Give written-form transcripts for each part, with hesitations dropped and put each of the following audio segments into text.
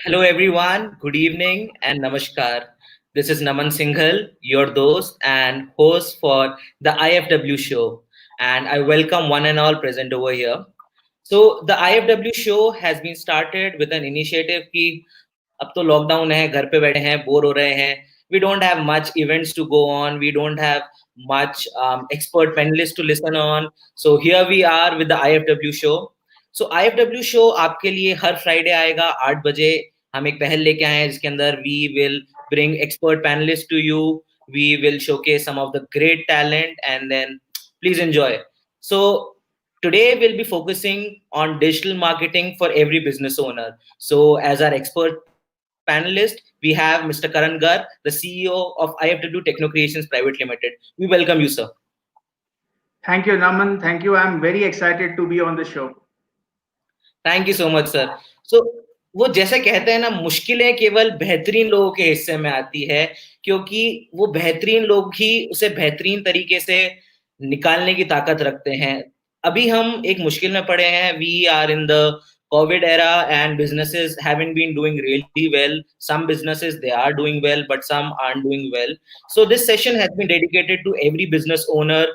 Hello, everyone. Good evening and namaskar. This is Naman Singhal, your host and host for the IFW Show. And I welcome one and all present over here. So, the IFW Show has been started with an initiative कि अब तो lockdown है, घर पे बैठे हैं, bore हो रहे हैं. We don't have much events to go on. We don't have much expert panelists to listen on. So, here we are with the IFW Show. So, IFW Show आपके लिए हर फ्राइडे आएगा 8 बजे. हम एक पहल लेके आए हैं जिसके अंदर we will bring expert panelists to you. We will showcase some of the great talent and then please enjoy. So today we'll be focusing on digital marketing for every business owner. So as our expert panelist, we have Mr. Karan Gar, the CEO of IFW Techno Creations Private Limited. We welcome you, sir. Thank you, Naman. Thank you. I'm very excited to be on the show. Thank you so much sir. So वो जैसे कहते हैं ना, मुश्किलें केवल बेहतरीन लोगों के हिस्से में आती है, क्योंकि वो बेहतरीन लोग ही उसे बेहतरीन तरीके से निकालने की ताकत रखते हैं. अभी हम एक मुश्किल में पड़े हैं. We are in the COVID era and businesses haven't been doing really well. Some businesses they are doing well, but some aren't doing well. So this session has been dedicated to every business owner,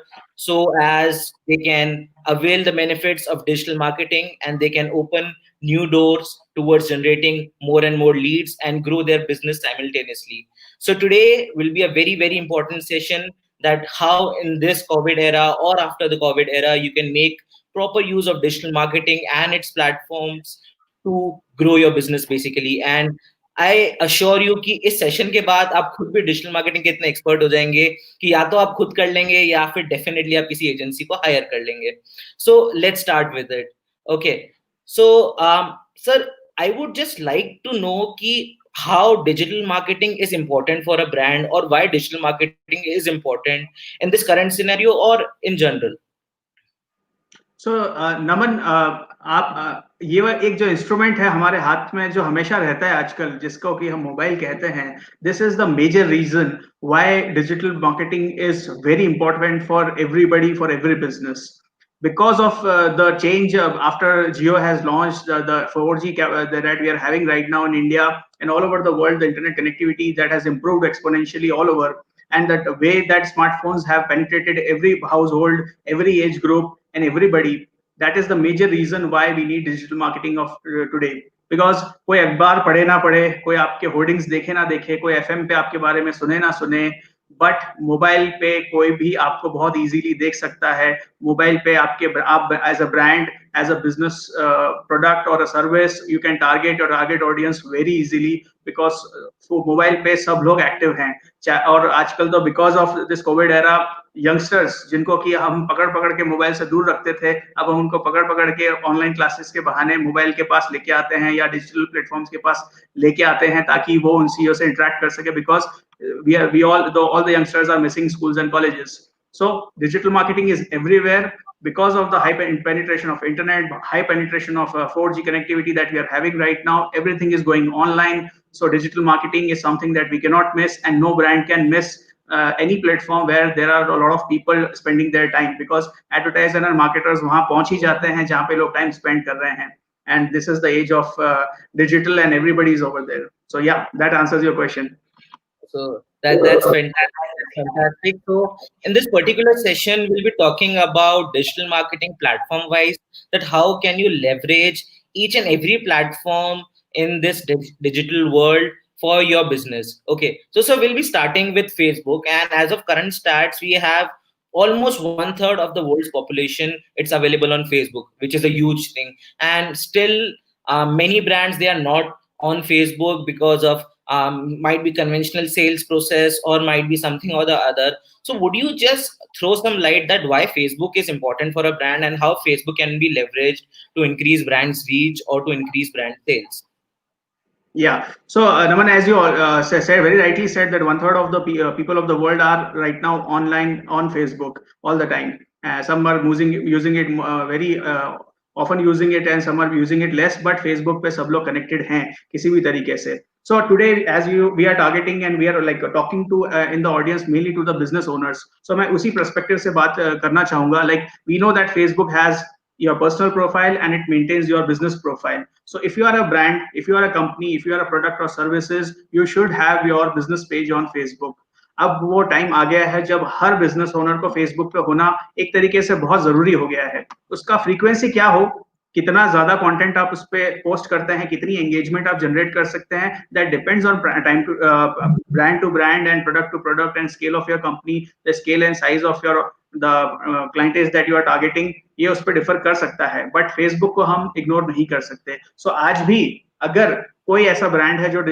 so as they can avail the benefits of digital marketing and they can open new doors towards generating more and more leads and grow their business simultaneously. So today will be a very, very important session, that how in this COVID era or after the COVID era you can make proper use of digital marketing and its platforms to grow your business basically. And I assure you कि इस session के बाद आप खुद भी digital marketing के इतने expert हो जाएंगे कि या तो आप खुद कर लेंगे या फिर डेफिनेटली आप किसी एजेंसी को हायर कर लेंगे. So let's start with it. Okay, so sir, I would just like to know कि how digital marketing is important for a brand, or why digital marketing is important in this current scenario or in general. So, नमन, आप ये एक जो instrument है हमारे हाथ में जो हमेशा रहता है आजकल, जिसको कि हम मोबाइल कहते हैं, this is the major reason why digital marketing is very important for everybody, for every business. Because of the change after Jio has launched the 4G that we are having right now in India and all over the world, the internet connectivity that has improved exponentially all over, and that way that smartphones have penetrated every household, every age group, and everybody. That is the major reason why we need digital marketing of today. Because कोई अखबार पढ़े ना पढ़े, कोई आपके hoardings देखे ना देखे, कोई FM पे आपके बारे में सुने ना सुने, बट मोबाइल पे कोई भी आपको बहुत इजीली देख सकता है. मोबाइल पे आप as a brand, as a business product और a service, you can target और target audience very easily, because mobile पे सब लोग एक्टिव हैं. और आजकल तो because of this COVID era, youngsters जिनको कि हम पकड़ पकड़ के मोबाइल से दूर रखते थे, अब हम उनको पकड़ पकड़ के ऑनलाइन क्लासेस के बहाने मोबाइल के पास लेके आते हैं या डिजिटल प्लेटफॉर्म्स के पास लेके आते हैं, ताकि वो उन सीईओ से इंटरेक्ट कर सके. Because all the youngsters are missing schools and colleges. So digital marketing is everywhere because of the high penetration of internet, high penetration of 4G connectivity that we are having right now. Everything is going online. So digital marketing is something that we cannot miss, and no brand can miss any platform where there are a lot of people spending their time, because advertisers and marketers वहाँ पहुँच ही जाते हैं जहाँ पे लोग time spend कर रहे हैं. And this is the age of digital, and everybody is over there. So yeah, that answers your question. So that's fantastic. That's fantastic. So in this particular session, we'll be talking about digital marketing platform wise, that how can you leverage each and every platform in this digital world for your business. Okay, so we'll be starting with Facebook, and as of current stats, we have almost 1/3 of the world's population. It's available on Facebook, which is a huge thing. And still, many brands, they are not on Facebook because of might be conventional sales process, or might be something or the other. So would you just throw some light that why Facebook is important for a brand, and how Facebook can be leveraged to increase brand's reach or to increase brand sales? Yeah. So, Naman, as you said, very rightly said, that 1/3 of the people of the world are right now online on Facebook all the time. Some are using it very often using it, and some are using it less. But Facebook पे सब लोग connected हैं किसी भी तरीके से. So today, as we are targeting and we are like talking to in the audience mainly to the business owners. So मैं उसी perspective से बात करना चाहूँगा. Like we know that Facebook has your personal profile and it maintains your business profile. So if you are a brand, if you are a company, if you are a product or services, you should have your business page on Facebook. अब वो time आ गया है जब हर business owner को Facebook पे होना एक तरीके से बहुत जरूरी हो गया है। उसका फ्रीक्वेंसी क्या हो, कितना ज्यादा कंटेंट आप उस पे पोस्ट करते हैं, कितनी एंगेजमेंट आप जनरेट कर सकते हैं, that depends on time to brand and product to product and scale of your company, the scale and size of your the clientage that you are targeting, ये उस पर डिफर कर सकता है, बट फेसबुक को हम इग्नोर नहीं कर सकते। सो आज भी अगर कोई ऐसा ब्रांड है जो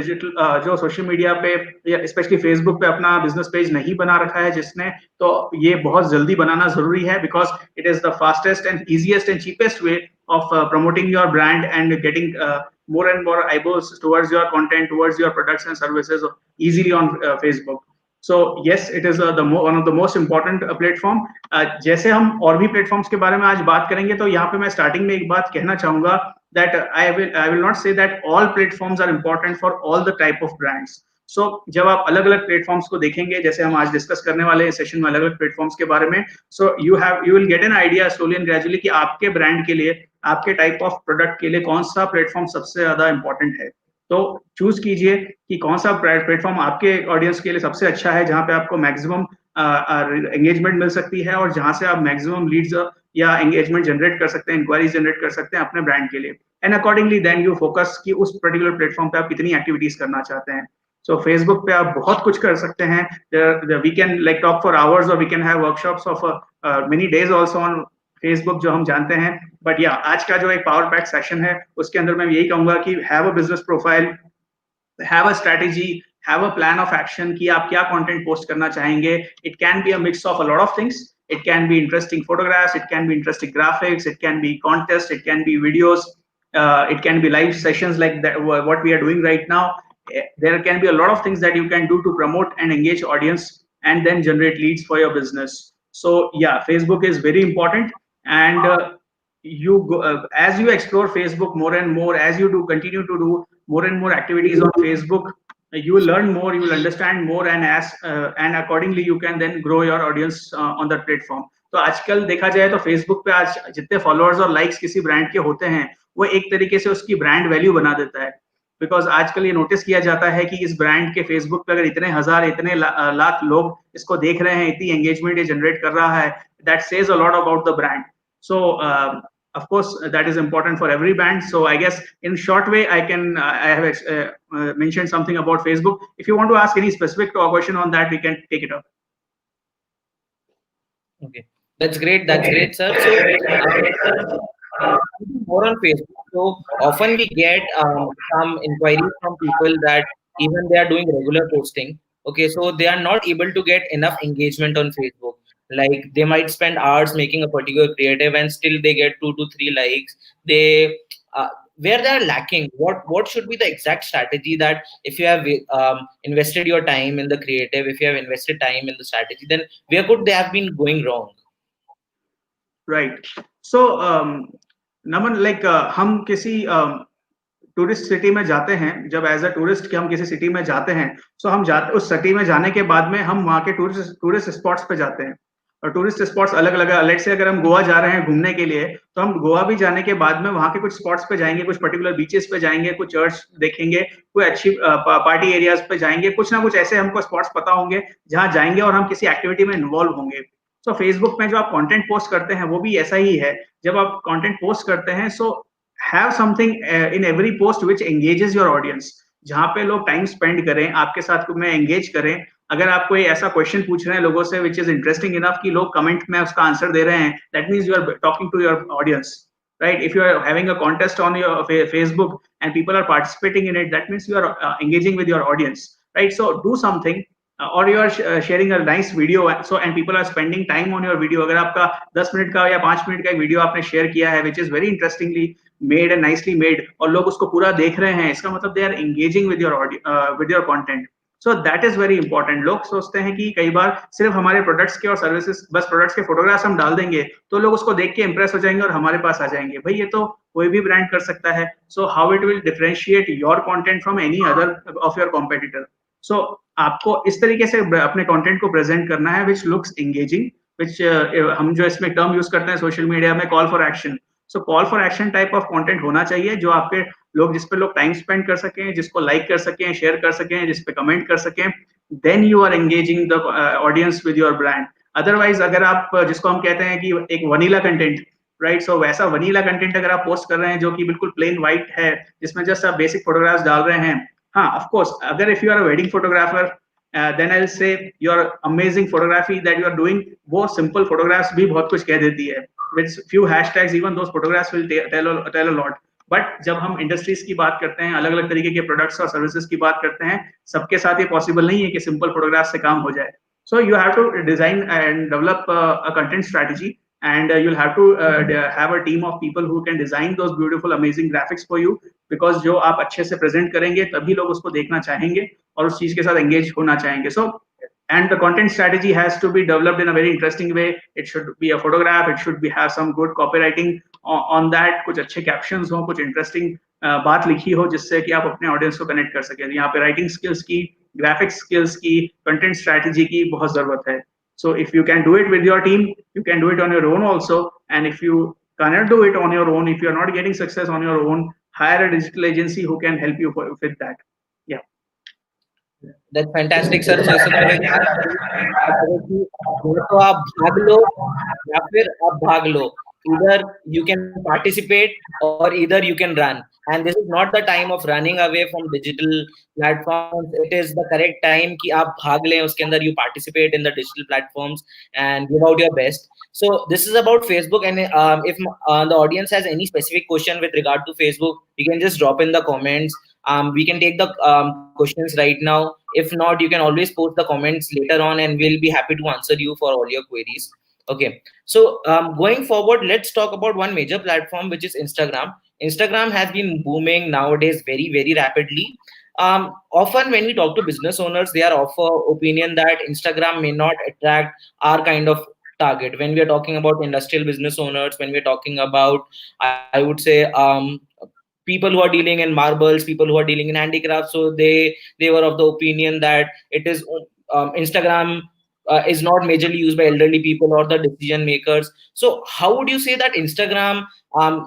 जो सोशल मीडिया पे या स्पेशली फेसबुक पे अपना बिजनेस पेज नहीं बना रखा है जिसने, तो ये बहुत जल्दी बनाना जरूरी है, because it is the fastest and easiest and cheapest way of promoting your brand and getting more and more eyeballs towards your content, towards your products and services easily on Facebook. So yes, it is one of the most important platform. जैसे हम और भी platforms के बारे में आज बात करेंगे, तो यहाँ पे मैं स्टार्टिंग में एक बात कहना चाहूंगा that I will not say that all platforms are important for all the type of brands. सो जब आप अलग अलग प्लेटफॉर्म्स को देखेंगे, जैसे हम आज डिस्कस करने वाले सेशन में अलग अलग प्लेटफॉर्म्स के बारे में, so you will get an idea slowly and gradually कि आपके ब्रांड के लिए, आपके टाइप ऑफ प्रोडक्ट के लिए कौन सा प्लेटफॉर्म सबसे ज्यादा इंपॉर्टेंट है। तो चूज कीजिए कि कौन सा प्लेटफॉर्म आपके ऑडियंस के लिए सबसे अच्छा है, जहां पे आपको मैक्सिमम एंगेजमेंट मिल सकती है और जहां से आप मैक्सिमम लीड्स या एंगेजमेंट जनरेट कर सकते हैं, इंक्वायरीज जनरेट कर सकते हैं अपने ब्रांड के लिए। And accordingly then you focus कि उस पर्टिकुलर प्लेटफॉर्म पे आप कितनी एक्टिविटीज करना चाहते हैं। सो फेसबुक पे आप बहुत कुछ कर सकते हैं। We can like talk for hours और we can have workshops of many days also on Facebook, जो हम जानते हैं। बट या आज का जो एक पावर पैक सेशन है, उसके अंदर मैं यही कहूंगा कि have a business profile, have a strategy, have a plan of action कि आप क्या कंटेंट पोस्ट करना चाहेंगे। It can be a mix of a lot of things. It can be interesting photographs, it can be interesting graphics, it can be contest, it can be videos, it can be live sessions like that what we are doing right now. There can be a lot of things that you can do to promote and engage audience and then generate leads for your business. So yeah, Facebook is very important. And you go, as you explore Facebook more and more, as you do continue to do more and more activities on Facebook, you will learn more, you will understand more, and accordingly you can then grow your audience on that platform. तो आजकल देखा जाए तो Facebook पे आज जितने followers और likes किसी ब्रांड के होते हैं, वो एक तरीके से उसकी ब्रांड वैल्यू बना देता है। बिकॉज आजकल ये नोटिस किया जाता है कि इस ब्रांड के फेसबुक पे अगर इतने हजार, इतने लाख लोग इसको देख रहे हैं, इतनी एंगेजमेंट ये जनरेट कर रहा है, that says a lot about the brand. So of course that is important for every brand. So I guess in short way I have mentioned something about Facebook. If you want to ask any specific question on that, we can take it up. Okay, that's great. That's great, sir. So, more on Facebook. So often we get some inquiries from people that even they are doing regular posting. Okay, so they are not able to get enough engagement on Facebook. Like they might spend hours making a particular creative and still they get 2 to 3 likes. They where they are lacking. What should be the exact strategy that if you have invested your time in the creative, if you have invested time in the strategy, then where could they have been going wrong? Right. So Naman, like हम किसी tourist city में जाते हैं, जब as a tourist के हम किसी city में जाते हैं, सो हम जाते, उस सिटी में जाने के बाद में हम वहाँ के टूरिस्ट स्पॉट्स पे जाते हैं। और टूरिस्ट स्पॉट्स अलग अलग है। लेट से अगर हम गोवा जा रहे हैं घूमने के लिए, तो हम गोवा भी जाने के बाद में वहाँ के कुछ स्पॉट्स पे जाएंगे, कुछ पर्टिकुलर बीचेस पे जाएंगे, कुछ चर्च देखेंगे, कोई अच्छी पार्टी एरियाज पे जाएंगे, कुछ ना कुछ ऐसे हमको स्पॉट्स पता होंगे जहाँ जाएंगे और हम किसी एक्टिविटी में इन्वॉल्व होंगे। सो फेसबुक में जो आप कंटेंट पोस्ट करते हैं वो भी ऐसा ही है। जब आप कंटेंट पोस्ट करते हैं, so have something in every post which engages your audience, जहां पे लोग टाइम स्पेंड करें, आपके साथ में एंगेज करें। अगर आप कोई ऐसा क्वेश्चन पूछ रहे हैं लोगों से विच इज इंटरेस्टिंग इनफ कि लोग कमेंट में उसका आंसर दे रहे हैं, that means you are talking to your audience, right? If you are having a contest on your Facebook and people are participating in it, that means you are engaging with your audience, right? So do something, or you are sharing a nice video, so and people are spending time on your video. अगर आपका 10 minute का या 5 minute का एक video आपने share किया है which is very interestingly made and nicely made, और लोग उसको पूरा देख रहे हैं, इसका मतलब they are engaging with your content. So that is very important. लोग सोचते हैं कि कई बार सिर्फ हमारे प्रोडक्ट्स के और सर्विसेज, बस प्रोडक्ट्स के फोटोग्राफ्स हम डाल देंगे तो लोग उसको देख के इंप्रेस हो जाएंगे और हमारे पास आ जाएंगे। भाई ये तो कोई भी ब्रांड कर सकता है। So how it will differentiate your content from any other of your competitor. So आपको इस तरीके से अपने कंटेंट को प्रेजेंट करना है विच लुक्स एंगेजिंग, विच हम जो इसमें टर्म यूज करते हैं सोशल मीडिया में, call for action. So call for action type of content होना चाहिए जो आपके लोग जिस पे लोग टाइम स्पेंड कर सकें, जिसको लाइक कर सकें, शेयर कर सकें, जिस पे कमेंट कर सकें, then you are engaging the audience with your brand. Otherwise अगर आप जिसको हम कहते हैं कि एक वनीला कंटेंट, राइट, सो वैसा वनीला कंटेंट अगर आप पोस्ट कर रहे हैं जो कि बिल्कुल प्लेन व्हाइट है, जिसमें जस्ट आप बेसिक फोटोग्राफ्स डाल रहे हैं, हाँ ऑफ कोर्स अगर if you are a wedding photographer, then I will say your amazing photography that you are doing, वो सिंपल फोटोग्राफ्स भी बहुत कुछ कह देती है, with few hashtags even those photographs will tell a lot. But जब हम इंडस्ट्रीज की बात करते हैं, अलग अलग तरीके के प्रोडक्ट्स और सर्विसेज की बात करते हैं, सबके साथ ये पॉसिबल नहीं है कि सिंपल फोटोग्राफ से काम हो जाए। So you have to design and develop a content strategy, and you'll have to have a team of people who can design those beautiful, amazing graphics for you. Because जो आप अच्छे से present करेंगे, तभी लोग उसको देखना चाहेंगे और उस चीज के साथ engage होना चाहेंगे। So and the content strategy has to be developed in a very interesting way. It should be a photograph, it should be have some good copywriting on that, कुछ अच्छे captions हो, कुछ interesting बात लिखी हो जिससे कि आप अपने ऑडियंस को कनेक्ट कर सकें। यहाँ पे राइटिंग स्किल्स की, ग्राफिक्स स्किल्स की, कंटेंट स्ट्रैटेजी की बहुत जरूरत है। So if you can do it with your team, you can do it on your own also, and if you cannot do it on your own, if you are not getting success on your own, hire a digital agency who can help you with that. Yeah. That's fantastic sir. So इससे तो मेरे एक बात है कि या तो आप भाग लो या फिर आप भाग लो। Either you can participate or either you can run. And this is not the time of running away from digital platforms. It is the correct time कि आप भाग लें उसके अंदर, you participate in the digital platforms and give out your best. So this is about Facebook, and if the audience has any specific question with regard to Facebook, you can just drop in the comments. We can take the questions right now. If not, you can always post the comments later on, and we'll be happy to answer you for all your queries. Okay. So going forward, let's talk about one major platform, which is Instagram. Instagram has been booming nowadays very, very rapidly. Often when we talk to business owners, they are of a opinion that Instagram may not attract our kind of target. When we are talking about industrial business owners, when we are talking about, I would say, people who are dealing in marbles, people who are dealing in handicrafts, so they were of the opinion that it is Instagram is not majorly used by elderly people or the decision makers. So how would you say that Instagram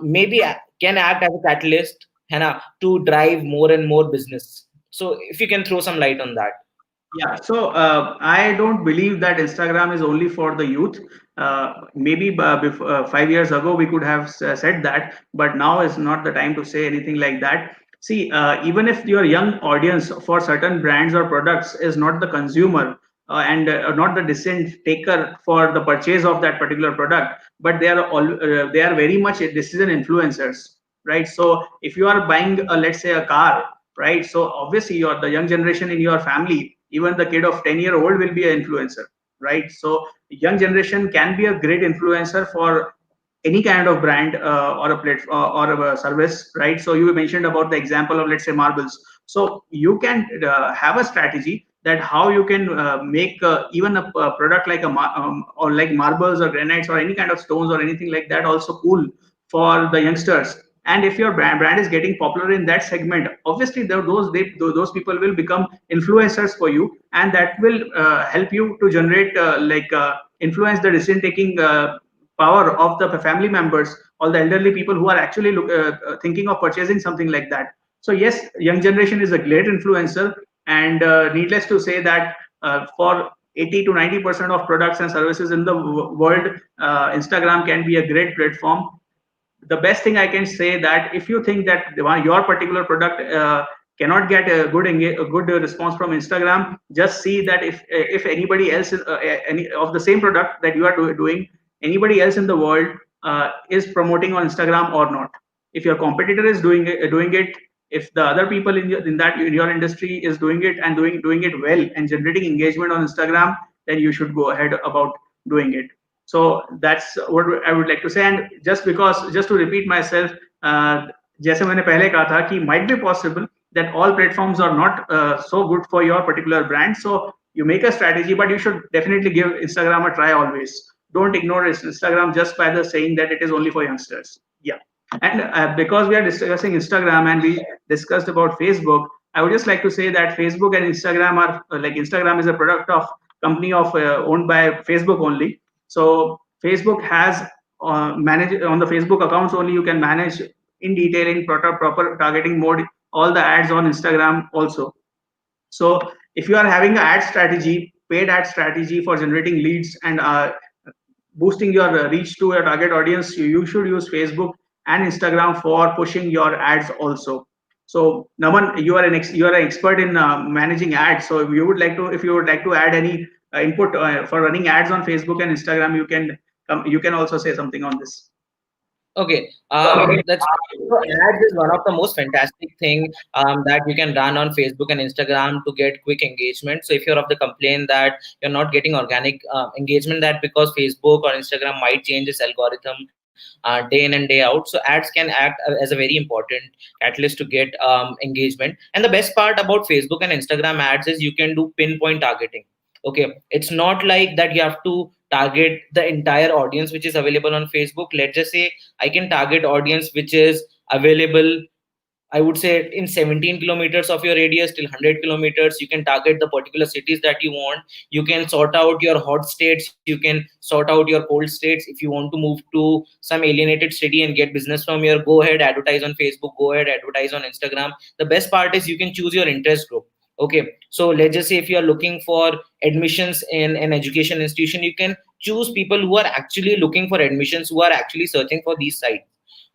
maybe can act as a catalyst, है ना, to drive more and more business? So if you can throw some light on that. Yeah, so I don't believe that Instagram is only for the youth. Maybe 5 years ago we could have said that, but now is not the time to say anything like that. See, even if your young audience for certain brands or products is not the consumer and not the decision taker for the purchase of that particular product, but they are very much decision influencers, right? So if you are buying, let's say, a car, right? So obviously, the young generation in your family, even the kid of 10-year-old will be an influencer, right? So young generation can be a great influencer for any kind of brand or a platform or a service, right? So you mentioned about the example of, let's say, marbles. So you can have a strategy that how you can make even a product like or like marbles or granites or any kind of stones or anything like that also cool for the youngsters. And if your brand is getting popular in that segment, obviously those people will become influencers for you, and that will help you to generate influence the decision taking power of the family members or the elderly people who are actually thinking of purchasing something like that. So yes, young generation is a great influencer, and needless to say that for 80 to 90% of products and services in the world, Instagram can be a great platform. The best thing I can say that if you think that your particular product cannot get a good response from Instagram, just see that if anybody else any of the same product that you are doing, anybody else in the world is promoting on Instagram or not. If your competitor is doing it, if the other people in your industry is doing it and doing it well and generating engagement on Instagram, then you should go ahead about doing it. So that's what I would like to say. And just to repeat myself, जैसे मैंने पहले कहा था कि might be possible that all platforms are not so good for your particular brand. So you make a strategy, but you should definitely give Instagram a try always. Don't ignore Instagram just by the saying that it is only for youngsters. Yeah. And because we are discussing Instagram and we discussed about Facebook, I would just like to say that Facebook and Instagram are like Instagram is a product of company of owned by Facebook only. So Facebook has manage on the Facebook accounts only. You can manage in detail in proper targeting mode all the ads on Instagram also. So if you are having an ad strategy, paid ad strategy for generating leads and boosting your reach to your target audience, you should use Facebook and Instagram for pushing your ads also. So Naman, you are an expert in managing ads. So if you would like to add any input for running ads on Facebook and Instagram, you can also say something on this. Okay, that's so ads is one of the most fantastic thing that you can run on Facebook and Instagram to get quick engagement. So if you're of the complaint that you're not getting organic engagement, that because Facebook or Instagram might change its algorithm day in and day out, so ads can act as a very important catalyst to get engagement. And the best part about Facebook and Instagram ads is you can do pinpoint targeting. Okay, it's not like that you have to target the entire audience which is available on Facebook. Let's just say I can target audience which is available, I would say, in 17 kilometers of your radius till 100 kilometers. You can target the particular cities that you want. You can sort out your hot states. You can sort out your cold states. If you want to move to some alienated city and get business from here, go ahead, advertise on Facebook, go ahead, advertise on Instagram. The best part is you can choose your interest group. Okay, so let's just say if you are looking for admissions in an education institution, you can choose people who are actually looking for admissions, who are actually searching for these sites.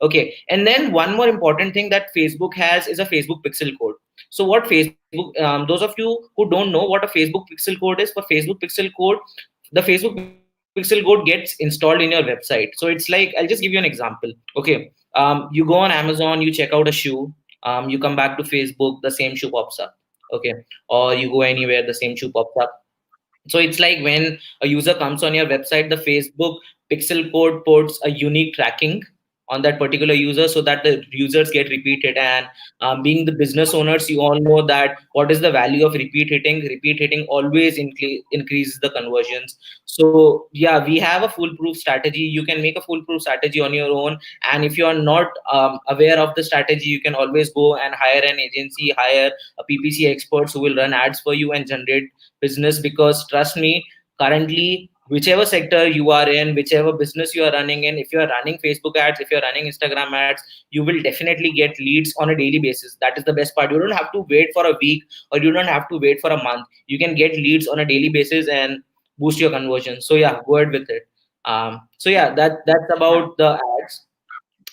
Okay, and then one more important thing that Facebook has is a Facebook pixel code. So what Facebook, those of you who don't know what a Facebook pixel code is, for Facebook pixel code, the Facebook pixel code gets installed in your website. So it's like, I'll just give you an example. Okay, you go on Amazon, you check out a shoe, you come back to Facebook, the same shoe pops up. Okay, or you go anywhere, the same shoe pops up. So it's like when a user comes on your website, the Facebook pixel code puts a unique tracking on that particular user so that the users get repeated. And being the business owners, you all know that what is the value of repeat hitting. Repeat hitting always increases the conversions. So yeah, we have a foolproof strategy. You can make a foolproof strategy on your own. And if you are not aware of the strategy, you can always go and hire an agency, hire a PPC experts who will run ads for you and generate business. Because trust me, currently, whichever sector you are in, whichever business you are running in, if you are running Facebook ads, if you're running Instagram ads, you will definitely get leads on a daily basis. That is the best part. You don't have to wait for a week, or you don't have to wait for a month. You can get leads on a daily basis and boost your conversion. So yeah, go ahead with it. So yeah, that's Yeah. about the ads.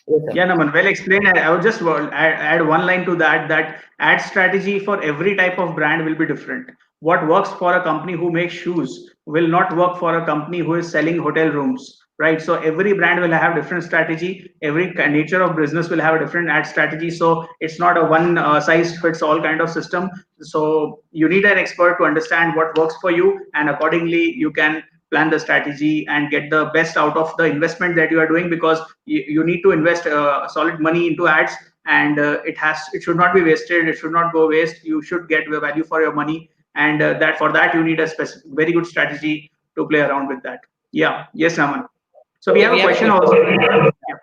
Yes, sir. Yeah, Naman, well explained. I would just add one line to that, that ad strategy for every type of brand will be different. What works for a company who makes shoes will not work for a company who is selling hotel rooms, right? So every brand will have different strategy. Every nature of business will have a different ad strategy. So it's not a one size fits all kind of system. So you need an expert to understand what works for you, and accordingly you can plan the strategy and get the best out of the investment that you are doing, because you need to invest solid money into ads, and it should not be wasted, it should not go waste. You should get the value for your money, and that for that you need a very good strategy to play around with that. Yeah, yes, Raman. So we Okay, have we a have a question question. also. Yeah.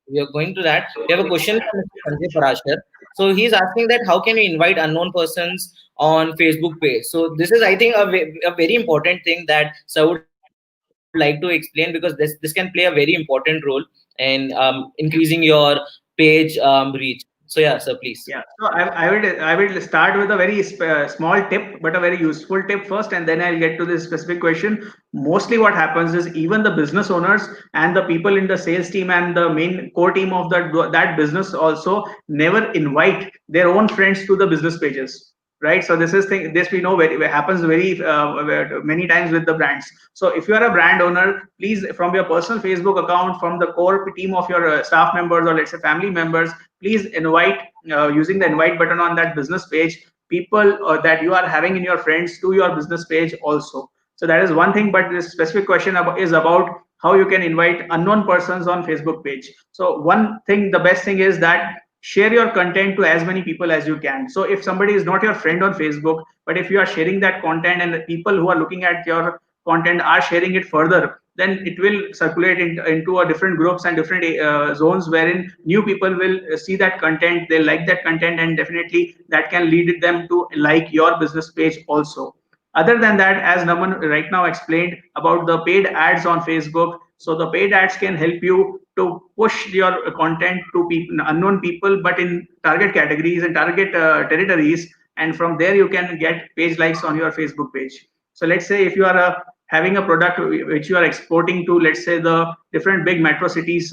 We are going to that. We have a question from Mr. Sanjay Parashar. So he's asking that how can we invite unknown persons on Facebook page? So this is, I think, a very important thing that Sir would like to explain, because this can play a very important role in increasing your page reach. So yeah, sir, please. Yeah, so I will start with a very small tip, but a very useful tip first, and then I'll get to this specific question. Mostly, what happens is even the business owners and the people in the sales team and the main core team of that business also never invite their own friends to the business pages, right? So this we know very happens very many times with the brands. So if you are a brand owner, please, from your personal Facebook account, from the core team of your staff members, or let's say family members, please invite, using the invite button on that business page, people that you are having in your friends to your business page also. So that is one thing, but this specific question is about how you can invite unknown persons on Facebook page. So one thing, the best thing is that share your content to as many people as you can. So if somebody is not your friend on Facebook, but if you are sharing that content and the people who are looking at your content are sharing it further, then it will circulate into a different groups and different zones, wherein new people will see that content, they like that content, and definitely that can lead them to like your business page also. Other than that, as Naman right now explained about the paid ads on Facebook, So the paid ads can help you to push your content to people, unknown people, but in target categories and target territories, and from there you can get page likes on your Facebook page. So let's say if you are having a product which you are exporting to, let's say the different big metro cities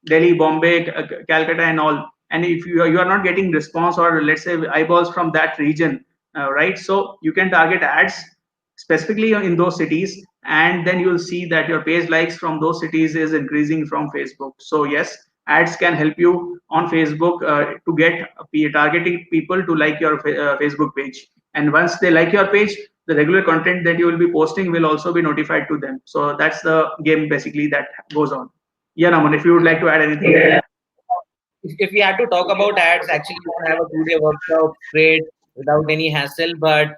Delhi, Bombay, Calcutta, and all. And if you are not getting response or let's say eyeballs from that region, right? So you can target ads specifically in those cities, and then you'll see that your page likes from those cities is increasing from Facebook. So yes, ads can help you on Facebook to get targeting people to like your Facebook page. And once they like your page, the regular content that you will be posting will also be notified to them. So that's the game basically that goes on. Yeah, Naman, if you would like to add anything. Yeah. If we had to talk about ads, actually, you can have a 2-day workshop straight without any hassle. But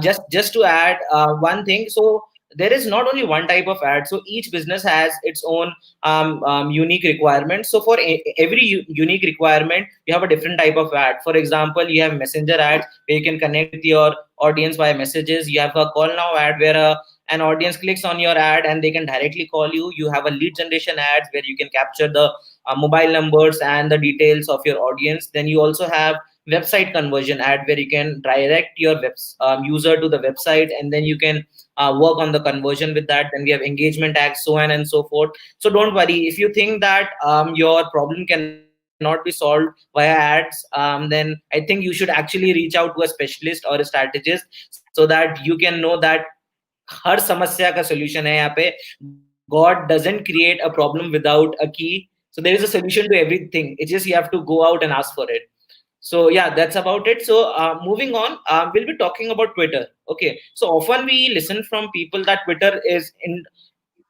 just to add one thing, so there is not only one type of ad. So each business has its own unique requirements. So for every unique requirement, you have a different type of ad. For example, you have messenger ads where you can connect with your audience via messages. You have a call now ad where an audience clicks on your ad and they can directly call you. You have a lead generation ads where you can capture the mobile numbers and the details of your audience. Then you also have website conversion ad where you can direct your user to the website, and then you can work on the conversion with that. Then we have engagement ads, so on and so forth. So don't worry if you think that your problem cannot be solved via ads, then I think you should actually reach out to a specialist or a strategist so that you can know that हर समस्या का solution है यहाँ पे. God doesn't create a problem without a key. So there is a solution to everything. It's just you have to go out and ask for it. So yeah, that's about it. So moving on, we'll be talking about Twitter. Okay. So often we listen from people that Twitter is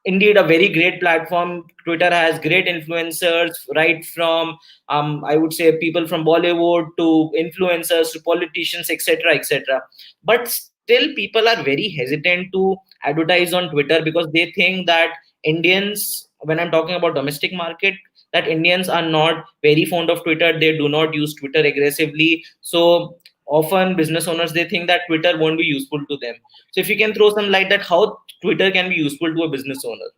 indeed a very great platform. Twitter has great influencers, right from I would say people from Bollywood to influencers to politicians, etc., etc. But still, people are very hesitant to advertise on Twitter because they think that Indians, when I'm talking about domestic market, that Indians are not very fond of Twitter. They do not use Twitter aggressively. So often business owners, they think that Twitter won't be useful to them. So if you can throw some light that how Twitter can be useful to a business owner.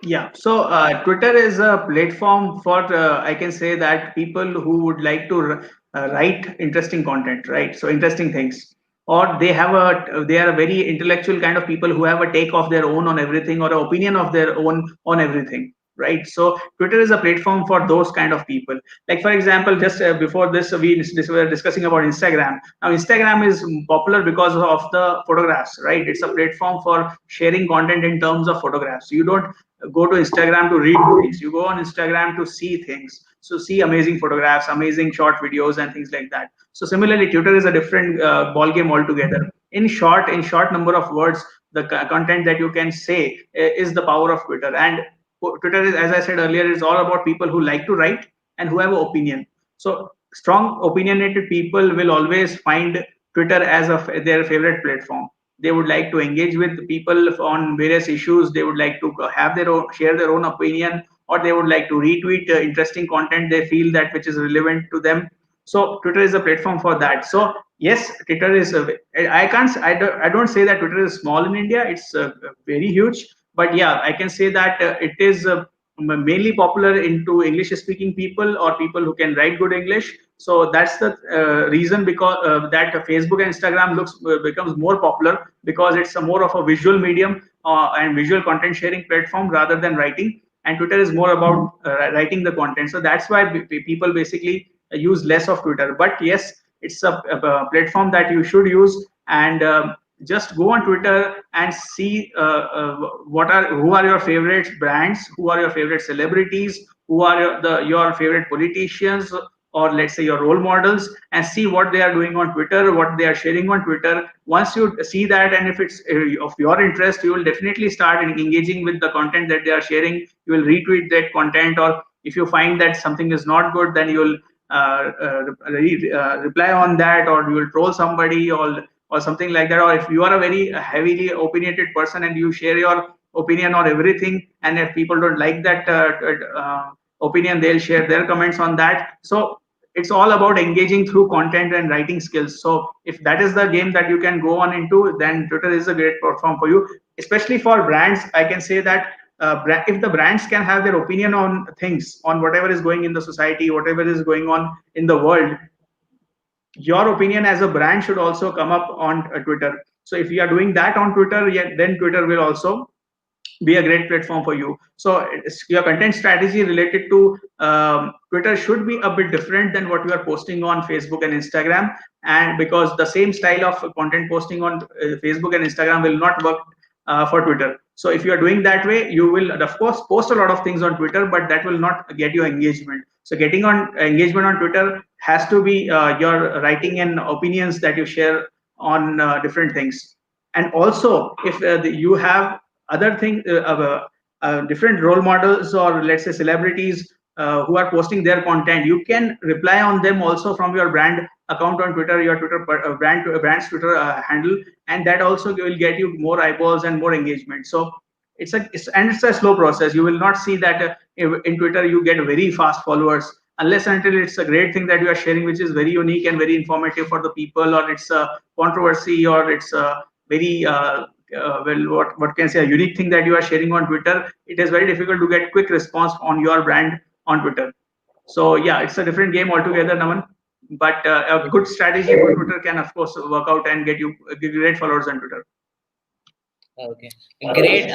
Yeah, so Twitter is a platform for I can say that people who would like to write interesting content, right? So interesting things, or they are a very intellectual kind of people who have a take of their own on everything or an opinion of their own on everything, right? So Twitter is a platform for those kind of people. Like for example, just before this we were discussing about Instagram. Now Instagram is popular because of the photographs, right? It's a platform for sharing content in terms of photographs. You don't go to Instagram to read things. You go on Instagram to see things. So see amazing photographs, amazing short videos, and things like that. So similarly, Twitter is a different ball game altogether. In short number of words, the content that you can say is the power of Twitter. And Twitter is, as I said earlier, is all about people who like to write and who have an opinion. So strong opinionated people will always find Twitter as their favorite platform. They would like to engage with people on various issues. They would like to have their own, share their own opinion, or they would like to retweet interesting content they feel that which is relevant to them. So Twitter is a platform for that. So yes, Twitter is I don't say that Twitter is small in India. It's very huge, but yeah, I can say that it is mainly popular into English speaking people or people who can write good English. So that's the reason because that Facebook and Instagram becomes more popular because it's a more of a visual medium and visual content sharing platform rather than writing. And Twitter is more about writing the content. So that's why people basically use less of Twitter. But yes, it's a platform that you should use. And just go on Twitter and see who are your favorite brands, who are your favorite celebrities, who are your favorite politicians, or let's say your role models, and see what they are doing on Twitter, what they are sharing on Twitter. Once you see that, and if it's of your interest, you will definitely start engaging with the content that they are sharing. You will retweet that content, or if you find that something is not good, then you will reply on that, or you will troll somebody, or something like that. Or if you are a very heavily opinionated person and you share your opinion on everything, and if people don't like that opinion, they'll share their comments on that. So it's all about engaging through content and writing skills. So if that is the game that you can go on into, then Twitter is a great platform for you. especially for brands, I can say that if the brands can have their opinion on things, on whatever is going in the society, whatever is going on in the world, your opinion as a brand should also come up on Twitter. So if you are doing that on Twitter, yeah, then Twitter will also be a great platform for you. So your content strategy related to Twitter should be a bit different than what you are posting on Facebook and Instagram. And because the same style of content posting on Facebook and Instagram will not work for Twitter. So if you are doing that way, you will of course post a lot of things on Twitter, but that will not get you engagement. So getting on engagement on Twitter has to be your writing and opinions that you share on different things. And also, if you have other thing different role models, or let's say celebrities who are posting their content, you can reply on them also from your brand account on Twitter, your Twitter brand's Twitter handle, and that also will get you more eyeballs and more engagement. So it's a slow process. You will not see that in Twitter you get very fast followers unless until it's a great thing that you are sharing, which is very unique and very informative for the people, or it's a controversy, or it's a very well, what can I say, a unique thing that you are sharing on Twitter. It is very difficult to get quick response on your brand on Twitter. So yeah, it's a different game altogether, Naman. But a good strategy for Twitter can of course work out and get you great followers on Twitter. Okay, great.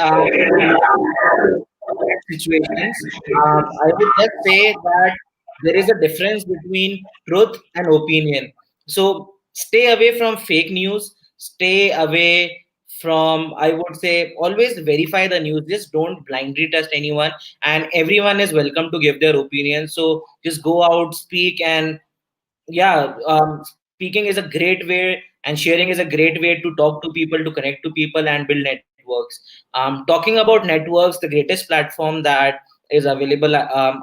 Situations, I would just say that there is a difference between truth and opinion. So stay away from fake news, stay away from, I would say, always verify the news. Just don't blindly trust anyone, and everyone is welcome to give their opinion. So just go out, speak, and yeah, speaking is a great way, and sharing is a great way to talk to people, to connect to people, and build networks. Talking about networks, the greatest platform that is available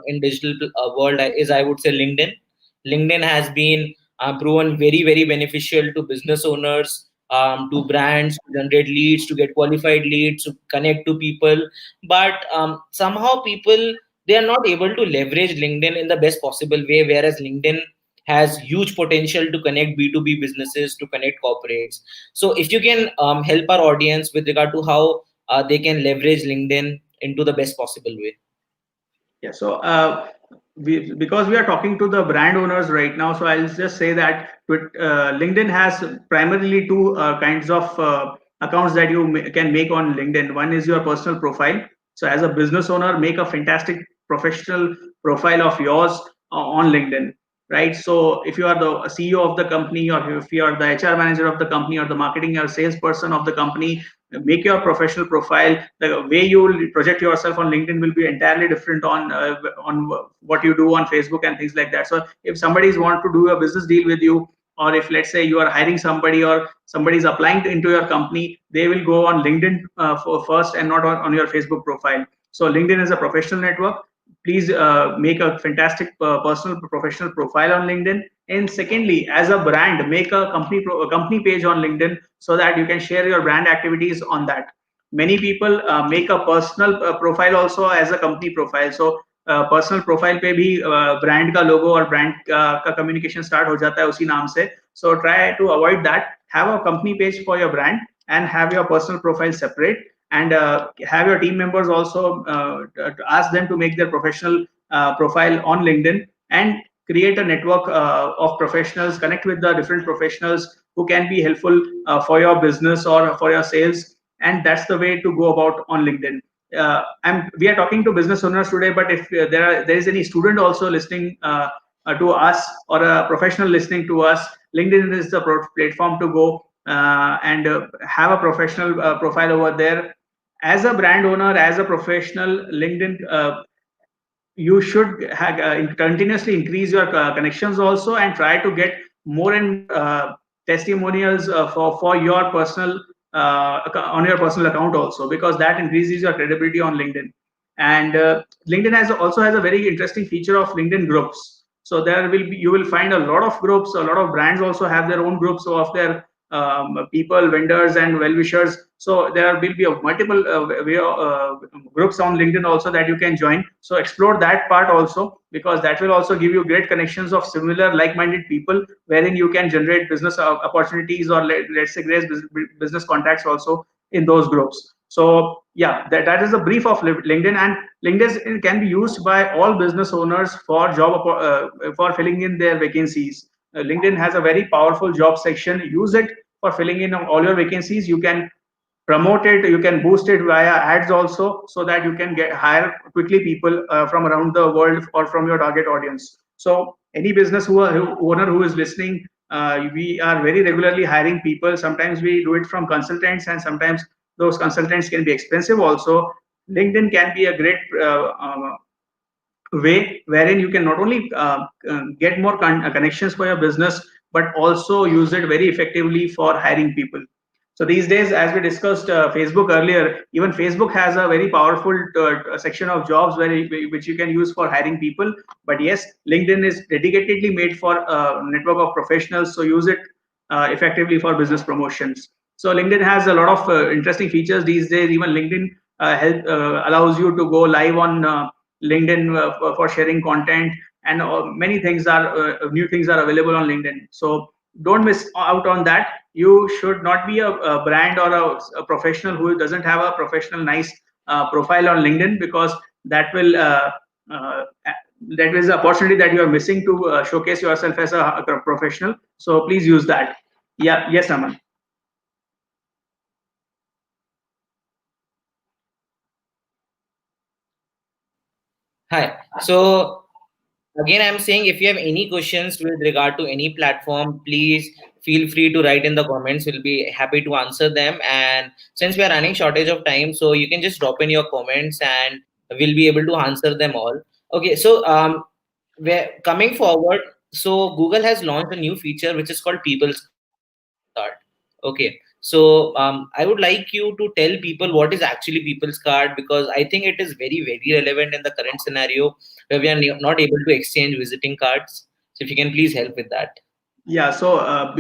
in digital world is, I would say, LinkedIn. LinkedIn has been proven very, very beneficial to business owners, to brands, to generate leads, to get qualified leads, to connect to people. But somehow people, they are not able to leverage LinkedIn in the best possible way, whereas LinkedIn has huge potential to connect B2B businesses, to connect corporates. So if you can help our audience with regard to how they can leverage LinkedIn into the best possible way. Yeah, so because we are talking to the brand owners right now, so I'll just say that LinkedIn has primarily two kinds of accounts that you can make on LinkedIn. One is your personal profile. So as a business owner, make a fantastic professional profile of yours on LinkedIn, right? So if you are the CEO of the company, or if you are the HR manager of the company, or the marketing or salesperson of the company, make your professional profile. The way you will project yourself on LinkedIn will be entirely different on what you do on Facebook and things like that. So if somebody's want to do a business deal with you, or if let's say you are hiring somebody, or somebody is applying into your company, they will go on LinkedIn for first, and not on your Facebook profile. So LinkedIn is a professional network. Please make a fantastic personal professional profile on LinkedIn. And secondly, as a brand, make a a company page on LinkedIn, so that you can share your brand activities on that. Many people make a personal profile also as a company profile. So personal profile पे भी brand का लोगो और brand का communication start हो जाता है उसी नाम से. So try to avoid that. Have a company page for your brand and have your personal profile separate, and have your team members also ask them to make their professional profile on LinkedIn, and create a network of professionals, connect with the different professionals who can be helpful for your business or for your sales. And that's the way to go about on LinkedIn. We are talking to business owners today, but if there is any student also listening to us, or a professional listening to us, LinkedIn is the platform to go and have a professional profile over there. As a brand owner, as a professional, LinkedIn, you should continuously increase your connections also, and try to get more and more testimonials for your personal on your personal account also, because that increases your credibility on LinkedIn. And LinkedIn also has a very interesting feature of LinkedIn groups. So there will be, you will find a lot of groups. A lot of brands also have their own groups of their people, vendors, and well-wishers. So there will be a multiple groups on LinkedIn also that you can join. So explore that part also, because that will also give you great connections of similar like-minded people, wherein you can generate business opportunities, or let's say great business contacts also in those groups. So yeah, that is a brief of LinkedIn, and LinkedIn can be used by all business owners for for filling in their vacancies. LinkedIn has a very powerful job section. Use it for filling in all your vacancies. You can promote it, you can boost it via ads also, so that you can get hire quickly people from around the world or from your target audience. So any business owner who is listening, we are very regularly hiring people. Sometimes we do it from consultants, and sometimes those consultants can be expensive also. LinkedIn can be a great way wherein you can not only get more connections for your business, but also use it very effectively for hiring people. So these days, as we discussed Facebook earlier, even Facebook has a very powerful section of jobs which you can use for hiring people. But yes, LinkedIn is dedicatedly made for a network of professionals, so use it effectively for business promotions. So LinkedIn has a lot of interesting features these days. Even LinkedIn allows you to go live on LinkedIn for sharing content, and many things are new things are available on LinkedIn. So don't miss out on that. You should not be a brand or a professional who doesn't have a professional nice profile on LinkedIn, because that will uh, that is the opportunity that you are missing to showcase yourself as a professional. So please use that. Yeah, yes, Aman. Hi. So again, I'm saying if you have any questions with regard to any platform, please feel free to write in the comments. We'll be happy to answer them. And since we are running shortage of time, so you can just drop in your comments and we'll be able to answer them all. Okay, so we're coming forward. So Google has launched a new feature which is called People's Card. Okay, so I would like you to tell people what is actually People's Card, because I think it is very relevant in the current scenario where we are not able to exchange visiting cards. So if you can please help with that. Yeah, so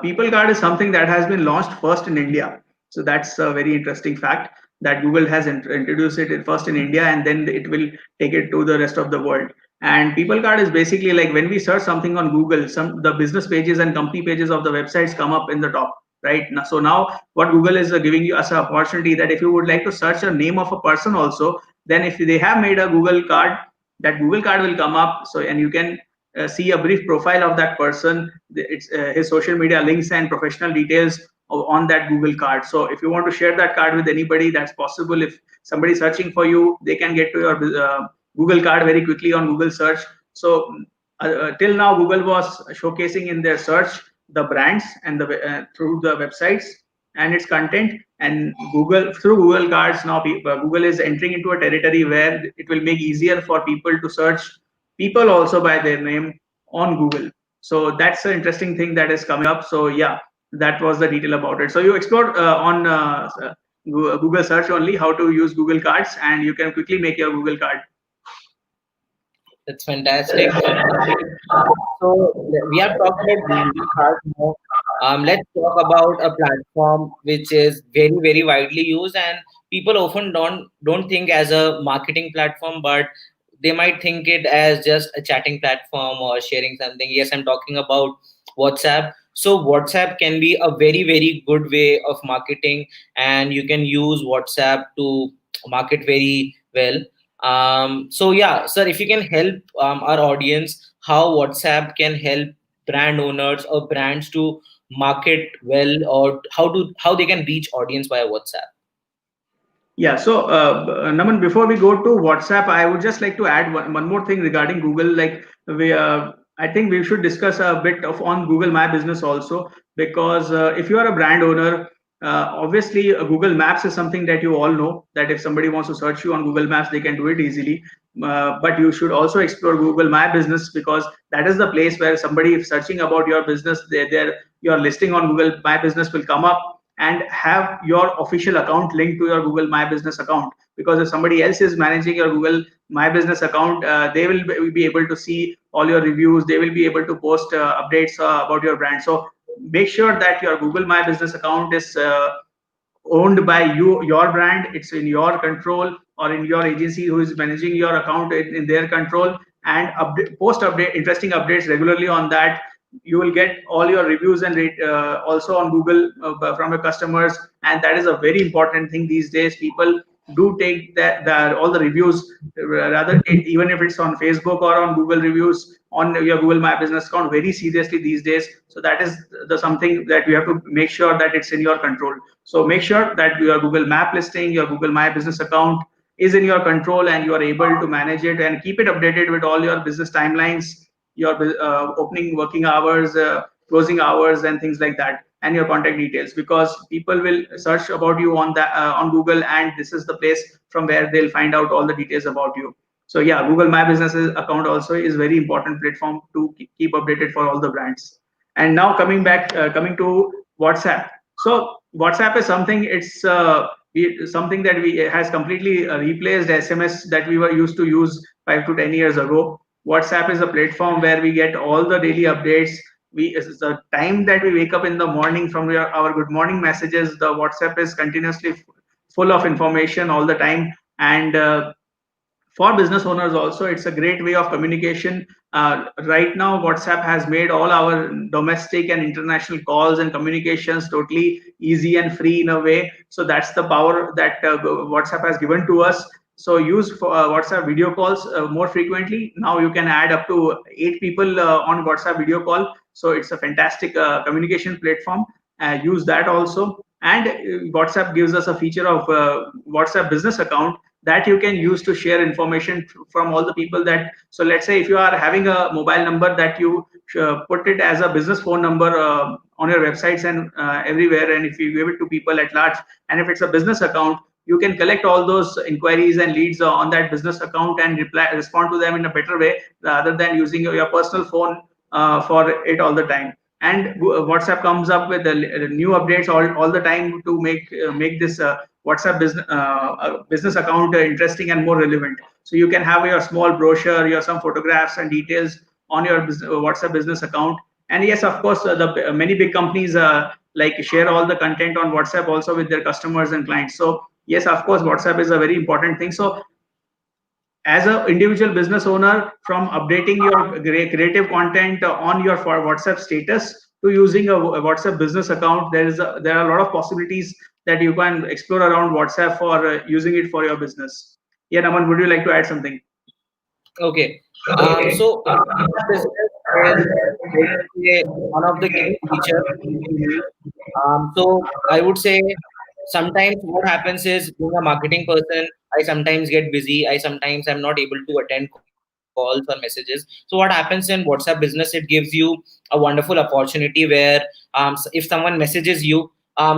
People Card is something that has been launched first in India. So that's a very interesting fact that Google has introduced it first in India, and then it will take it to the rest of the world. And People Card is basically like when we search something on Google, some the business pages and company pages of the websites come up in the top, right? So now what Google is giving you as an opportunity, that if you would like to search a name of a person also, then if they have made a Google Card, that Google Card will come up. So and you can see a brief profile of that person, it's his social media links and professional details on that Google card. So if you want to share that card with anybody, that's possible. If somebody is searching for you, they can get to your Google card very quickly on Google search. So till now, Google was showcasing in their search the brands and the through the websites and its content, and Google through Google cards now Google is entering into a territory where it will make easier for people to search people also by their name on Google. So that's an interesting thing that is coming up. So yeah, that was the detail about it. So you explored on Google search only how to use Google cards, and you can quickly make your Google card. That's fantastic. So we have talked about greeting cards now. Let's talk about a platform which is very widely used, and people often don't think as a marketing platform, but they might think it as just a chatting platform or sharing something. Yes, I'm talking about WhatsApp. So WhatsApp can be a very good way of marketing, and you can use WhatsApp to market very well. So yeah, sir, if you can help our audience how WhatsApp can help brand owners or brands to market well, or how they can reach audience via WhatsApp. Yeah, so Naman, before we go to WhatsApp, I would just like to add one more thing regarding Google. Like I think we should discuss a bit of on Google My Business also, because if you are a brand owner, obviously Google Maps is something that you all know, that if somebody wants to search you on Google Maps, they can do it easily. But you should also explore Google My Business, because that is the place where somebody if searching about your business, your listing on Google My Business will come up, and have your official account linked to your Google My Business account. Because if somebody else is managing your Google My Business account, they will be able to see all your reviews. They will be able to post updates about your brand. So make sure that your Google My Business account is owned by your brand. It's in your control, or in your agency who is managing your account in their control, and post update interesting updates regularly on that. You will get all your reviews and also on Google from your customers, and that is a very important thing these days. People do take that all the reviews, rather even if it's on Facebook or on Google reviews on your Google My Business account, very seriously these days. So that is the something that you have to make sure that it's in your control. So make sure that your Google Map listing, your Google My Business account is in your control, and you are able to manage it and keep it updated with all your business timelines, your opening working hours, closing hours, and things like that, and your contact details, because people will search about you on that on Google, and this is the place from where they'll find out all the details about you. So yeah, Google My Business account also is very important platform to keep updated for all the brands. And now coming back, coming to WhatsApp. So WhatsApp is something, it's something that we has completely replaced SMS that we were used to use 5 to 10 years ago. WhatsApp is a platform where we get all the daily updates. It's the time that we wake up in the morning from our good morning messages. The WhatsApp is continuously full of information all the time, and for business owners also, it's a great way of communication. Right now WhatsApp has made all our domestic and international calls and communications totally easy and free in a way. So that's the power that WhatsApp has given to us. So use for, WhatsApp video calls more frequently. Now you can add up to 8 people on WhatsApp video call. So it's a fantastic communication platform. Use that also. And WhatsApp gives us a feature of WhatsApp business account that you can use to share information from all the people that. So let's say if you are having a mobile number that you put it as a business phone number on your websites and everywhere, and if you give it to people at large, and if it's a business account, you can collect all those inquiries and leads on that business account and respond to them in a better way, rather than using your personal phone for it all the time. And WhatsApp comes up with the new updates all the time to make this WhatsApp business account interesting and more relevant. So you can have your small brochure, your some photographs and details on your WhatsApp business account. And yes, of course, the many big companies like share all the content on WhatsApp also with their customers and clients. So yes, of course, WhatsApp is a very important thing. So as an individual business owner, from updating your creative content on your for WhatsApp status to using a WhatsApp business account, there are a lot of possibilities that you can explore around WhatsApp for using it for your business. Yeah, Naman, would you like to add something? Okay. So WhatsApp business is, I would say, one of the key features which we need. So I would say sometimes what happens is, being a marketing person, I sometimes get busy. I sometimes am not able to attend calls or messages. So what happens in WhatsApp business? It gives you a wonderful opportunity where if someone messages you,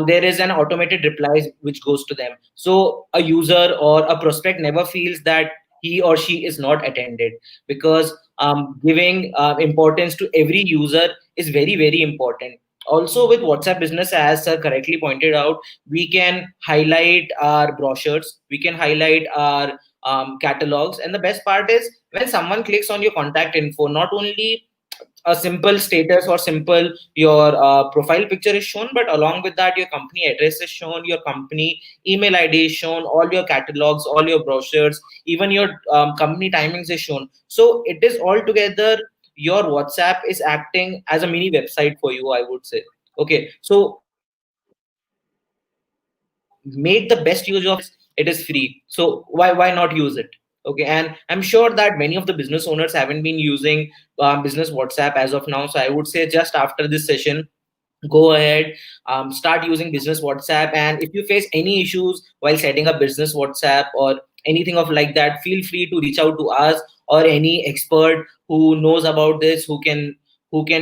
there is an automated reply which goes to them. So a user or a prospect never feels that he or she is not attended, because giving importance to every user is very, very important. Also with WhatsApp business, as sir correctly pointed out, we can highlight our brochures, we can highlight our catalogs, and the best part is, when someone clicks on your contact info, not only a simple status or simple your profile picture is shown, but along with that your company address is shown, your company email ID is shown, all your catalogs, all your brochures, even your company timings is shown. So it is all together, your WhatsApp is acting as a mini website for you, I would say. Okay, so make the best use of WhatsApp business. It is free, so why not use it? Okay, and I'm sure that many of the business owners haven't been using business WhatsApp as of now. So I would say, just after this session, go ahead, start using business WhatsApp. And if you face any issues while setting up business WhatsApp or anything of like that, feel free to reach out to us or any expert who knows about this, who can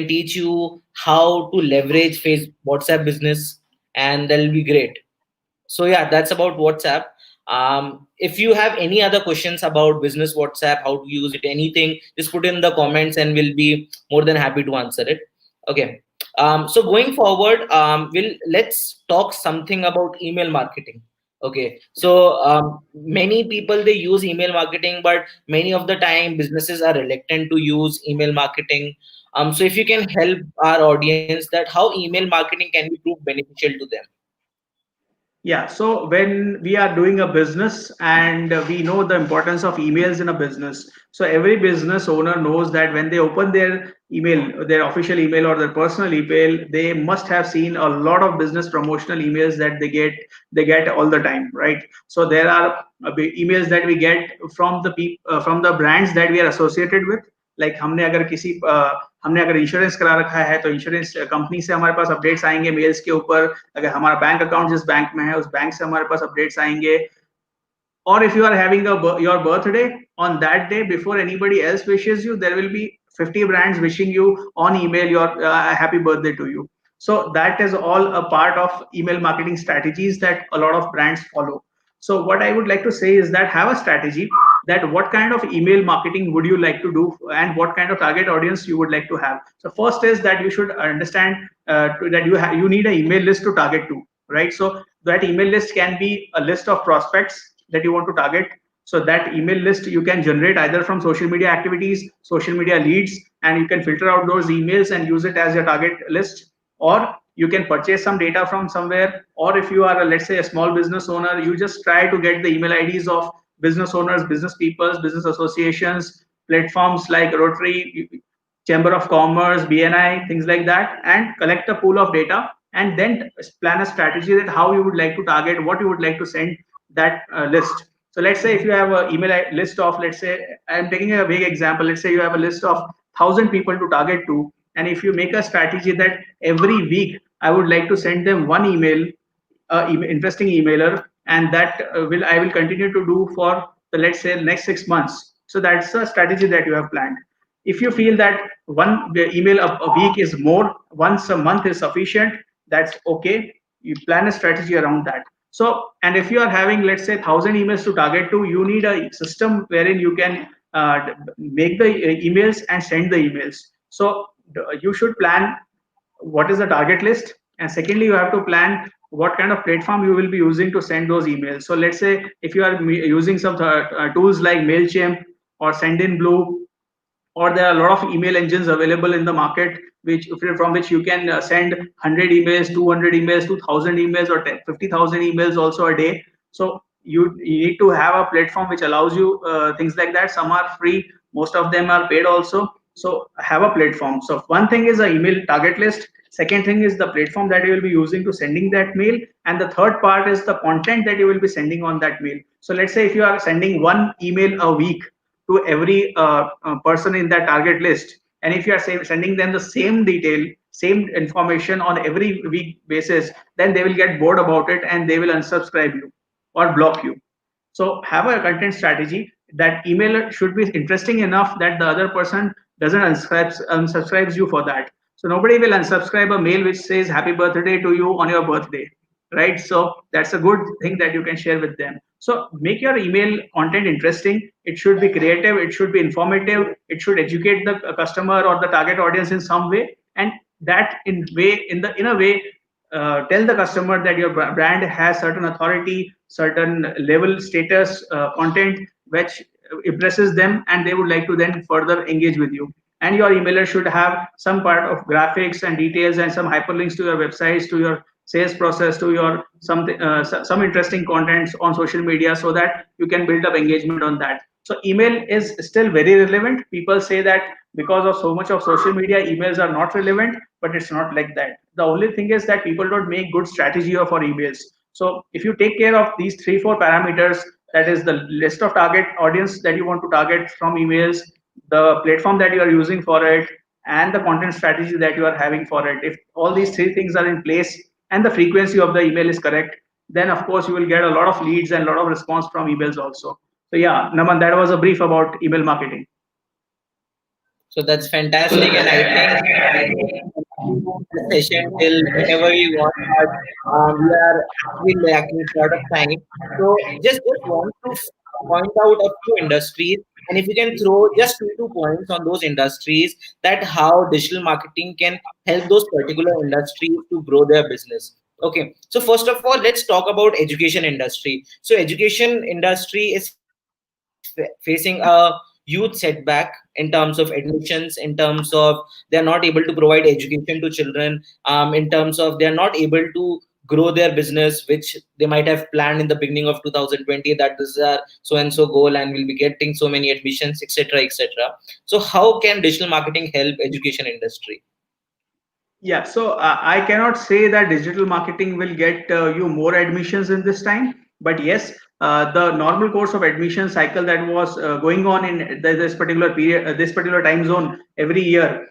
teach you how to leverage face WhatsApp business, and that'll be great. So yeah, that's about WhatsApp. If you have any other questions about business WhatsApp, how to use it, anything, just put in the comments and we'll be more than happy to answer it. Okay. So going forward, let's talk something about email marketing. Okay. So many people, they use email marketing, but many of the time businesses are reluctant to use email marketing. So if you can help our audience that how email marketing can be prove beneficial to them. Yeah, so when we are doing a business and we know the importance of emails in a business, so every business owner knows that when they open their email, their official email or their personal email, they must have seen a lot of business promotional emails that they get all the time, right? So there are emails that we get from from the brands that we are associated with. Like हमने अगर insurance करा रखा है तो insurance company से हमारे पास updates आएंगे mails के ऊपर. अगर हमारा बैंक अकाउंट जिस बैंक में है उस बैंक से हमारे पास अपडेट्स आएंगे. Or if you are having your birthday, on that day before anybody else wishes you, there will be 50 brands wishing you on email your happy birthday to you. So that is all a part of email marketing strategies that a lot of brands follow. So what I would like to say is that have a strategy, that what kind of email marketing would you like to do and what kind of target audience you would like to have. So first is that you should understand that you need an email list to target to, right? So that email list can be a list of prospects that you want to target. So that email list you can generate either from social media activities, social media leads, and you can filter out those emails and use it as your target list. Or you can purchase some data from somewhere. Or if you are, let's say, a small business owner, you just try to get the email IDs of business owners, business people, business associations, platforms like Rotary, Chamber of Commerce, BNI, things like that, and collect a pool of data and then plan a strategy that how you would like to target, what you would like to send that list. So let's say if you have an email list of, let's say, I'm taking a big example. Let's say you have a list of 1,000 people to target to, and if you make a strategy that every week I would like to send them one email, interesting emailer, and that will I will continue to do for the, let's say, next 6 months. So that's a strategy that you have planned. If you feel that one email a week is more, once a month is sufficient, that's okay. You plan a strategy around that. So, and if you are having, let's say, 1,000 emails to target to, you need a system wherein you can make the emails and send the emails. So you should plan what is the target list, and secondly you have to plan what kind of platform you will be using to send those emails. So let's say if you are using some tools like Mailchimp or Sendinblue, or there are a lot of email engines available in the market which from which you can send 100 emails, 200 emails, 2,000 emails, or 50,000 emails also a day. So you need to have a platform which allows you things like that. Some are free, most of them are paid also. So have a platform. So one thing is a email target list, second thing is the platform that you will be using to sending that mail, and the third part is the content that you will be sending on that mail. So let's say if you are sending one email a week to every person in that target list, and if you are sending them the same detail, same information on every week basis, then they will get bored about it and they will unsubscribe you or block you. So have a content strategy. That email should be interesting enough that the other person doesn't unsubscribes you for that. So nobody will unsubscribe a mail which says happy birthday to you on your birthday, right? So that's a good thing that you can share with them. So make your email content interesting. It should be creative, it should be informative, it should educate the customer or the target audience in some way, and that in a way tell the customer that your brand has certain authority, certain level status, content which impresses them, and they would like to then further engage with you. And your emailer should have some part of graphics and details and some hyperlinks to your websites, to your sales process, to your some interesting contents on social media, so that you can build up engagement on that. So email is still very relevant. People say that because of so much of social media, emails are not relevant, but it's not like that. The only thing is that people don't make good strategy for emails. So if you take care of these 3-4 parameters, that is the list of target audience that you want to target from emails, the platform that you are using for it, and the content strategy that you are having for it. If all these three things are in place and the frequency of the email is correct, then of course you will get a lot of leads and a lot of response from emails also. So yeah, Naman, that was a brief about email marketing. So that's fantastic, and I think continue the session till whenever you want, but we are actually lacking short of time. So just want to point out a few industries, and if you can throw just 2 points on those industries, that how digital marketing can help those particular industries to grow their business. Okay, so first of all, let's talk about education industry. So education industry is facing a huge setback in terms of admissions, in terms of they're not able to provide education to children, in terms of they're not able to grow their business, which they might have planned in the beginning of 2020, that this is our so and so goal and we'll be getting so many admissions, etc., etc. So how can digital marketing help education industry? Yeah, so I cannot say that digital marketing will get you more admissions in this time, but yes, the normal course of admission cycle that was going on in this particular period, this particular time zone every year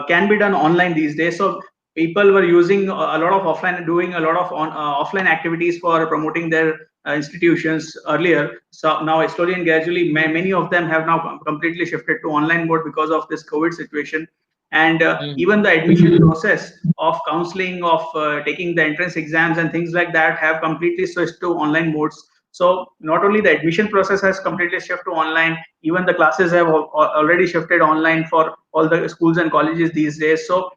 can be done online these days. So people were using a lot of offline, doing a lot of offline activities for promoting their institutions earlier. So now slowly and gradually, many of them have now completely shifted to online mode because of this COVID situation. And Hmm. even the admission process of counseling, of taking the entrance exams and things like that have completely switched to online modes. So not only the admission process has completely shifted to online, even the classes have already shifted online for all the schools and colleges these days. So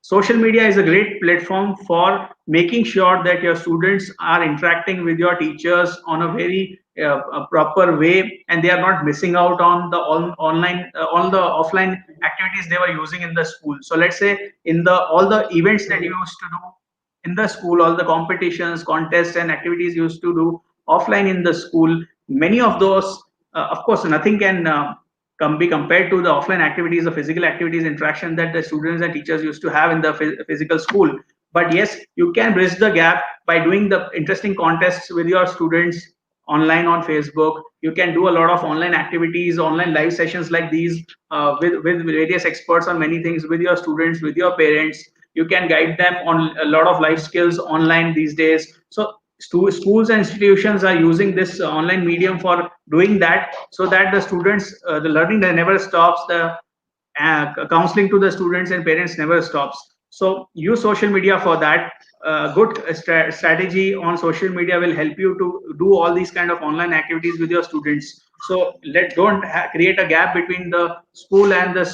social media is a great platform for making sure that your students are interacting with your teachers on a very a proper way, and they are not missing out on the online all the offline activities they were using in the school. So let's say in the all the events that you used to do in the school, all the competitions, contests, and activities you used to do offline in the school, many of those, of course, nothing can be compared to the offline activities, the physical activities, interaction that the students and teachers used to have in the physical school. But yes, you can bridge the gap by doing the interesting contests with your students online on Facebook. You can do a lot of online activities, online live sessions like these with various experts on many things, with your students, with your parents. You can guide them on a lot of life skills online these days. So schools and institutions are using this online medium for doing that, so that the students, the learning never stops, the counseling to the students and parents never stops. So use social media for that. Good strategy on social media will help you to do all these kind of online activities with your students. So let don't create a gap between the school and the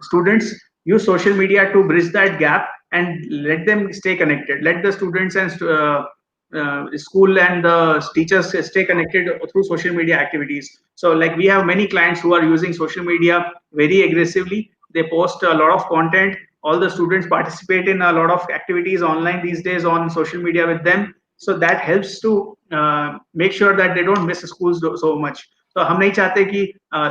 students. Use social media to bridge that gap and let them stay connected. Let the students and school and the teachers stay connected through social media activities. So like we have many clients who are using social media very aggressively. They post a lot of content. All the students participate in a lot of activities online these days on social media with them. So that helps to make sure that they don't miss schools so much. तो हम नहीं चाहते कि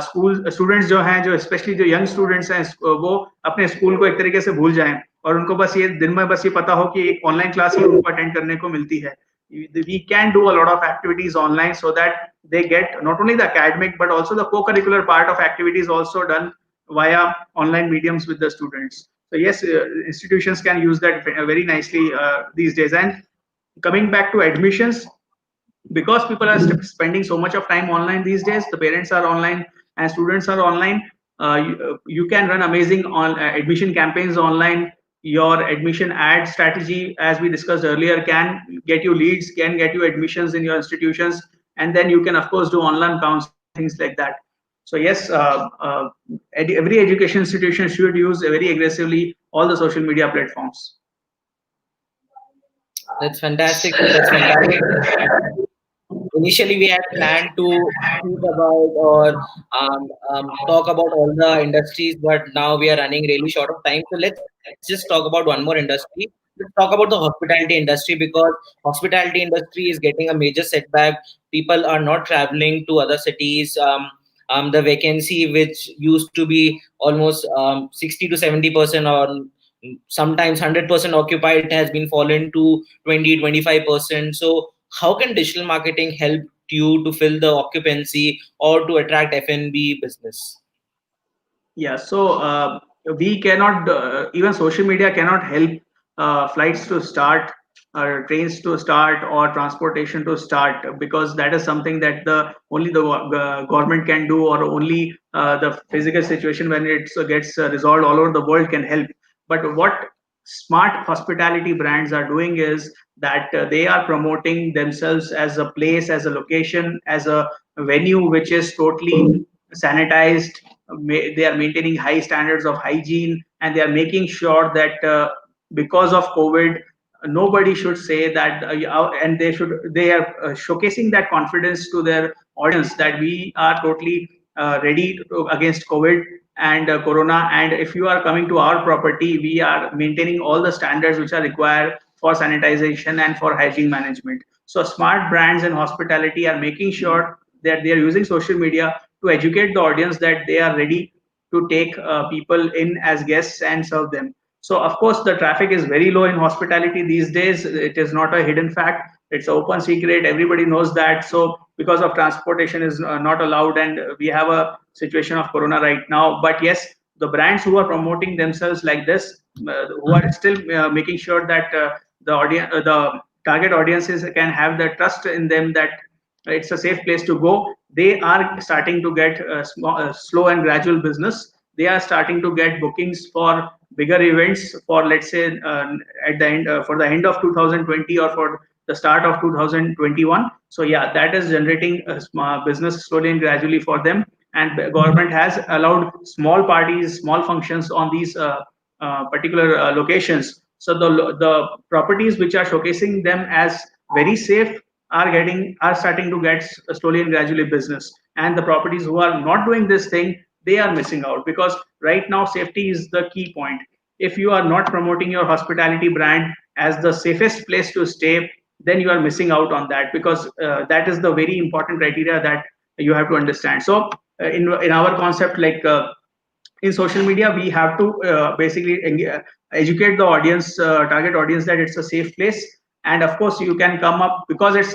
school students जो हैं, जो specially जो young students हैं, वो अपने स्कूल को एक तरीके से भूल जाएं और उनको बस ये दिन में बस ये पता हो कि एक ऑनलाइन क्लास ही उनको अटेंड करने को मिलती है. We can do a lot of activities online so that they get not only the academic but also the co-curricular part of activities also done via online mediums with the students. So yes, institutions can use that very nicely these days. And coming back to admissions, because people are spending so much of time online these days, the parents are online and students are online. You can run amazing on admission campaigns online. Your admission ad strategy, as we discussed earlier, can get you leads, can get you admissions in your institutions, and then you can of course do online counseling and things like that. So yes, every education institution should use very aggressively all the social media platforms. That's fantastic, sir. That's fantastic. Initially, we had planned to speak about or talk about all the industries, but now we are running really short of time. So let's just talk about one more industry. Let's talk about the hospitality industry, because hospitality industry is getting a major setback. People are not traveling to other cities. The vacancy, which used to be almost 60 to 70%, or sometimes 100% occupied, has been fallen to 20-25%. So how can digital marketing help you to fill the occupancy or to attract F&B business? Yeah, so we cannot, even social media cannot help flights to start, or trains to start, or transportation to start, because that is something that the only the government can do, or only the physical situation when it gets resolved all over the world can help. But what smart hospitality brands are doing is that they are promoting themselves as a place, as a location, as a venue which is totally sanitized. They are maintaining high standards of hygiene, and they are making sure that because of COVID, nobody should say that, and they are showcasing that confidence to their audience that we are totally ready against COVID and corona, and if you are coming to our property, we are maintaining all the standards which are required. for sanitization and for hygiene management. So smart brands in hospitality are making sure that they are using social media to educate the audience that they are ready to take people in as guests and serve them. So of course the traffic is very low in hospitality these days. It is not a hidden fact. It's an open secret. Everybody knows that. So because of transportation is not allowed, and we have a situation of corona right now. But yes, the brands who are promoting themselves like this, who are still making sure that the target audiences can have the trust in them that it's a safe place to go. They are starting to get slow and gradual business. They are starting to get bookings for bigger events for, let's say, at the end for the end of 2020 or for the start of 2021. So yeah, that is generating a business slowly and gradually for them. And the government has allowed small parties, small functions on these particular locations. So the properties which are showcasing them as very safe are starting to get slowly and gradually business. And the properties who are not doing this thing, they are missing out, because right now safety is the key point. If you are not promoting your hospitality brand as the safest place to stay, then you are missing out on that, because that is the very important criteria that you have to understand. So in our concept, like in social media, we have to basically educate the audience, target audience, that it's a safe place. And of course you can come up, because it's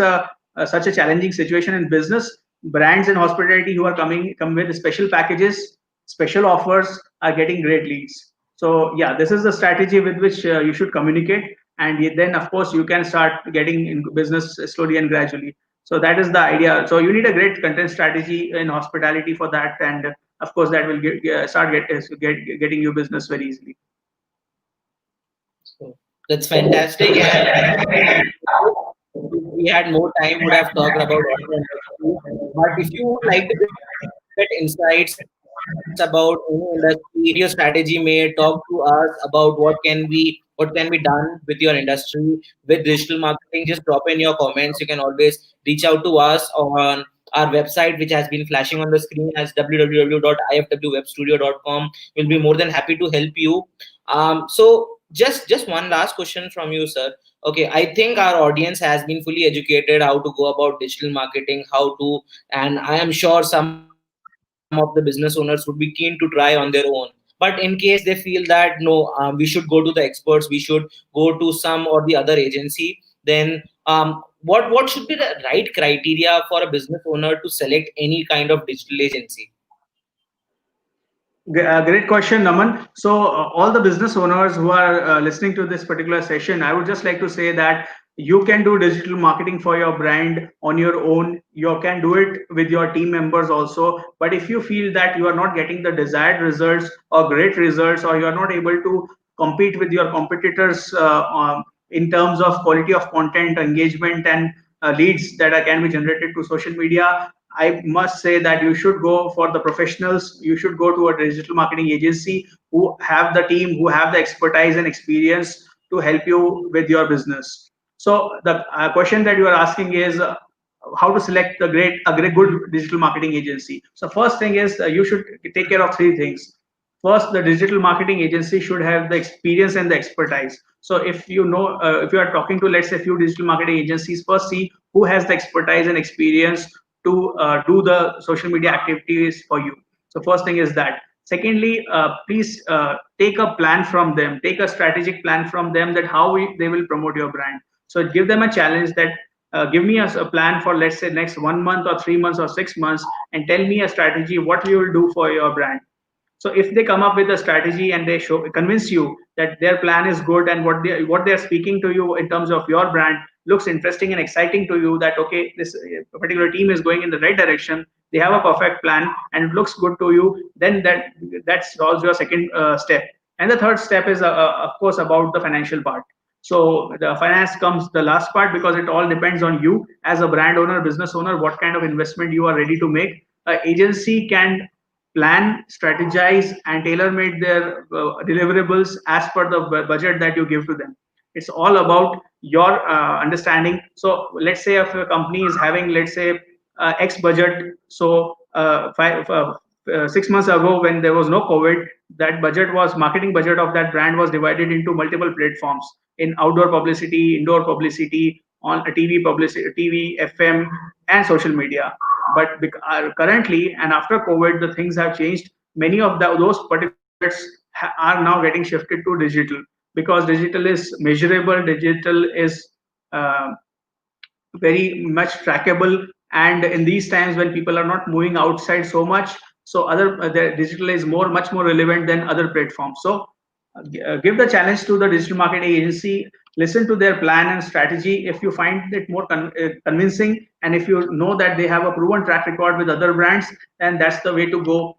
such a challenging situation in business. Brands in hospitality who are come with special packages, special offers, are getting great leads. So yeah, this is the strategy with which you should communicate, and then of course you can start getting into business slowly and gradually. So that is the idea. So you need a great content strategy in hospitality for that, and of course that will getting you business very easily. So that's fantastic. And if we had more time, would have talked about audio industry. But if you would like to get insights about any industry, what your strategy may talk to us about what can be done with your industry with digital marketing, just drop in your comments. You can always reach out to us on our website, which has been flashing on the screen as www.ifwwebstudio.com. We'll be more than happy to help you. So just one last question from you, sir. Okay, I think our audience has been fully educated how to go about digital marketing, how to, and I am sure some of the business owners would be keen to try on their own. But in case they feel that no, we should go to the experts, we should go to some or the other agency, then what should be the right criteria for a business owner to select any kind of digital agency? Great question, Naman. So, all the business owners who are listening to this particular session, I would just like to say that you can do digital marketing for your brand on your own. You can do it with your team members also. But if you feel that you are not getting the desired results or great results, or you are not able to compete with your competitors in terms of quality of content, engagement, and leads that can be generated to social media, I must say that you should go for the professionals. You should go to a digital marketing agency who have the team, who have the expertise and experience to help you with your business. So the question that you are asking is how to select a great good digital marketing agency. So first thing is you should take care of three things. First, the digital marketing agency should have the experience and the expertise. So if you know, if you are talking to, let's say, a few digital marketing agencies, first see who has the expertise and experience to do the social media activities for you. So first thing is that. Secondly, please take a plan from them, take a strategic plan from them, that how they will promote your brand. So give them a challenge that give me a plan for, let's say, next 1 month or 3 months or 6 months, and tell me a strategy what you will do for your brand. So if they come up with a strategy and they convince you that their plan is good, and what they are speaking to you in terms of your brand looks interesting and exciting to you, that okay, this particular team is going in the right direction, they have a perfect plan and it looks good to you, then that solves your second step. And the third step is of course about the financial part. So the finance comes the last part, because it all depends on you as a brand owner, business owner, what kind of investment you are ready to make. Agency can plan, strategize, and tailor-made their deliverables as per the budget that you give to them. It's all about your understanding. So let's say if a company is having, let's say, X budget. So 6 months ago, when there was no COVID, that budget was marketing budget of that brand was divided into multiple platforms. in outdoor publicity, indoor publicity, on TV publicity, TV, FM, and social media. But currently and after COVID, the things have changed. Many of those particular efforts are now getting shifted to digital, because digital is measurable, digital is uh, very much trackable, and in these times when people are not moving outside so much, so other the digital is much more relevant than other platforms. So give the challenge to the digital marketing agency, listen to their plan and strategy. If you find it more convincing, and if you know that they have a proven track record with other brands, then that's the way to go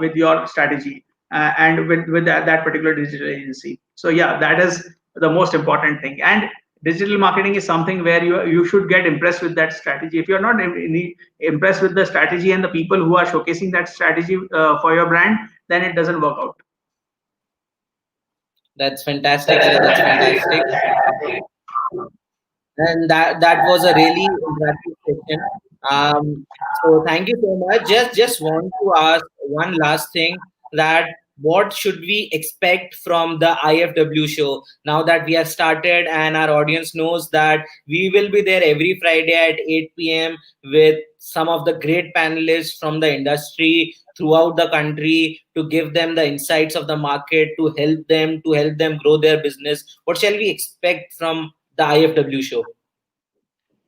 with your strategy, and with that particular digital agency. So yeah, that is the most important thing. And digital marketing is something where you should get impressed with that strategy. If you're not impressed with the strategy and the people who are showcasing that strategy for your brand, then it doesn't work out. That's fantastic, sir. That's fantastic. And that was a really interactive session. So thank you so much. Just want to ask one last thing, that what should we expect from the IFW show now that we have started and our audience knows that we will be there every Friday at 8 p.m. with some of the great panelists from the industry throughout the country to give them the insights of the market, to help them grow their business. What shall we expect from the IFW show?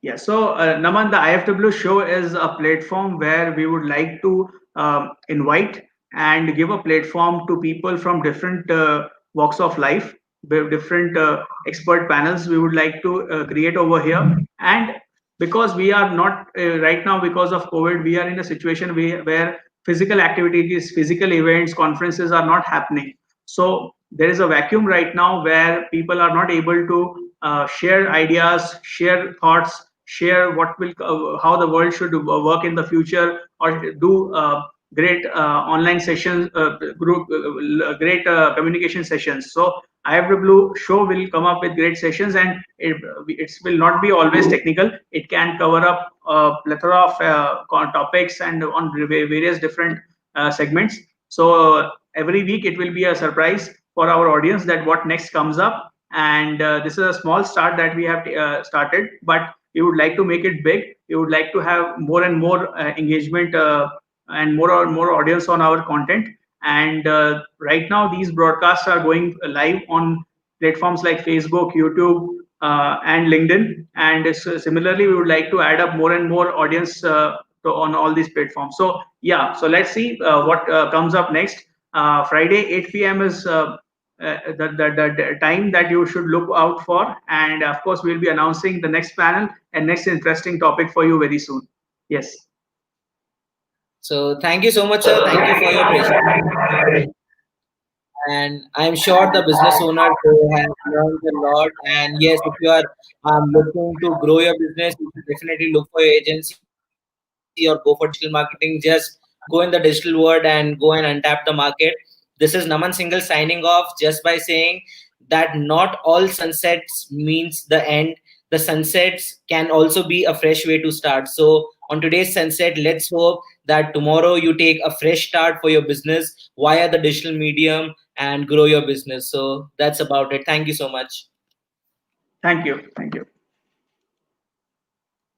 Yeah, so Naman, the IFW show is a platform where we would like to invite and give a platform to people from different walks of life, with different expert panels we would like to create over here. And because we are not right now, because of COVID, we are in a situation where physical activities, physical events, conferences are not happening. So there is a vacuum right now where people are not able to share ideas, share thoughts, share how the world should work in the future, or do great online sessions, great communication sessions. So IFW show will come up with great sessions, and it will not be always technical. It can cover up a plethora of topics and on various different segments. So every week it will be a surprise for our audience that what next comes up. And this is a small start that we have started, but we would like to make it big. We would like to have more and more engagement and more audience on our content. And right now, these broadcasts are going live on platforms like Facebook, YouTube, and LinkedIn. And similarly, we would like to add up more and more audience on all these platforms. So yeah, so let's see what comes up next. Friday 8 p.m. is the time that you should look out for. And of course, we'll be announcing the next panel and next interesting topic for you very soon. Yes. So thank you so much, sir. Thank you for your precious time. And I'm sure the business owners they have learned a lot. And yes, if you are looking to grow your business, you should definitely look for your agency or go for digital marketing. Just go in the digital world and go and untap the market. This is Naman Singhal signing off just by saying that not all sunsets means the end. The sunsets can also be a fresh way to start. So on today's sunset, let's hope that tomorrow you take a fresh start for your business via the digital medium and grow your business. So that's about it. Thank you so much. Thank you. Thank you.